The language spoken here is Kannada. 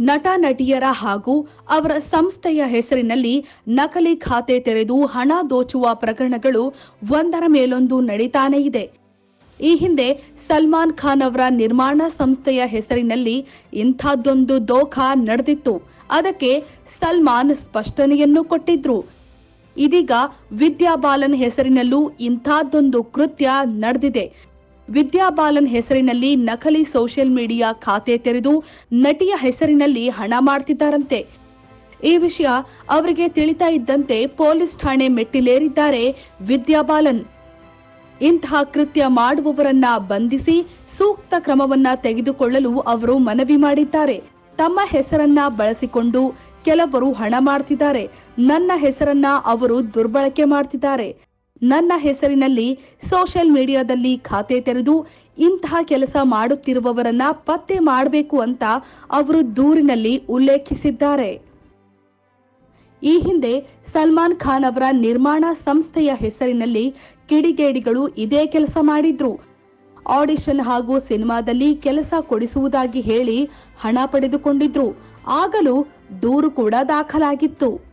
ನಟ ನಟಿಯರ ಹಾಗೂ ಅವರ ಸಂಸ್ಥೆಯ ಹೆಸರಿನಲ್ಲಿ ನಕಲಿ ಖಾತೆ ತೆರೆದು ಹಣ ದೋಚುವ ಪ್ರಕರಣಗಳು ಒಂದರ ಮೇಲೊಂದು ನಡೀತಾನೇ ಇದೆ. ಈ ಹಿಂದೆ ಸಲ್ಮಾನ್ ಖಾನ್ ಅವರ ನಿರ್ಮಾಣ ಸಂಸ್ಥೆಯ ಹೆಸರಿನಲ್ಲಿ ಇಂಥದ್ದೊಂದು ದೋಖ ನಡೆದಿತ್ತು. ಅದಕ್ಕೆ ಸಲ್ಮಾನ್ ಸ್ಪಷ್ಟನೆಯನ್ನು ಕೊಟ್ಟಿದ್ರು. ಇದೀಗ ವಿದ್ಯಾ ಬಾಲನ್ ಹೆಸರಿನಲ್ಲೂ ಇಂಥದ್ದೊಂದು ಕೃತ್ಯ ನಡೆದಿದೆ. ವಿದ್ಯಾ ಬಾಲನ್ ಹೆಸರಿನಲ್ಲಿ ನಕಲಿ ಸೋಷಿಯಲ್ ಮೀಡಿಯಾ ಖಾತೆ ತೆರೆದು ನಟಿಯ ಹೆಸರಿನಲ್ಲಿ ಹಣ ಮಾಡ್ತಿದ್ದಾರಂತೆ. ಈ ವಿಷಯ ಅವರಿಗೆ ತಿಳಿತಾ ಇದ್ದಂತೆ ಪೊಲೀಸ್ ಠಾಣೆ ಮೆಟ್ಟಿಲೇರಿದ್ದಾರೆ ವಿದ್ಯಾ ಬಾಲನ್. ಇಂತಹ ಕೃತ್ಯ ಮಾಡುವವರನ್ನ ಬಂಧಿಸಿ ಸೂಕ್ತ ಕ್ರಮವನ್ನ ತೆಗೆದುಕೊಳ್ಳಲು ಅವರು ಮನವಿ ಮಾಡಿದ್ದಾರೆ. ತಮ್ಮ ಹೆಸರನ್ನ ಬಳಸಿಕೊಂಡು ಕೆಲವರು ಹಣ ಮಾಡ್ತಿದ್ದಾರೆ. ನನ್ನ ಹೆಸರನ್ನ ಅವರು ದುರ್ಬಳಕೆ ಮಾಡ್ತಿದ್ದಾರೆ. ನನ್ನ ಹೆಸರಿನಲ್ಲಿ ಸೋಷಿಯಲ್ ಮೀಡಿಯಾದಲ್ಲಿ ಖಾತೆ ತೆರೆದು ಇಂತಹ ಕೆಲಸ ಮಾಡುತ್ತಿರುವವರನ್ನ ಪತ್ತೆ ಮಾಡಬೇಕು ಅಂತ ಅವರು ದೂರಿನಲ್ಲಿ ಉಲ್ಲೇಖಿಸಿದ್ದಾರೆ. ಈ ಹಿಂದೆ ಸಲ್ಮಾನ್ ಖಾನ್ ಅವರ ನಿರ್ಮಾಣ ಸಂಸ್ಥೆಯ ಹೆಸರಿನಲ್ಲಿ ಕಿಡಿಗೇಡಿಗಳು ಇದೇ ಕೆಲಸ ಮಾಡಿದ್ರು. ಆಡಿಷನ್ ಹಾಗೂ ಸಿನಿಮಾದಲ್ಲಿ ಕೆಲಸ ಕೊಡಿಸುವುದಾಗಿ ಹೇಳಿ ಹಣ ಪಡೆದುಕೊಂಡಿದ್ರು. ಆಗಲೂ ದೂರು ಕೂಡ ದಾಖಲಾಗಿತ್ತು.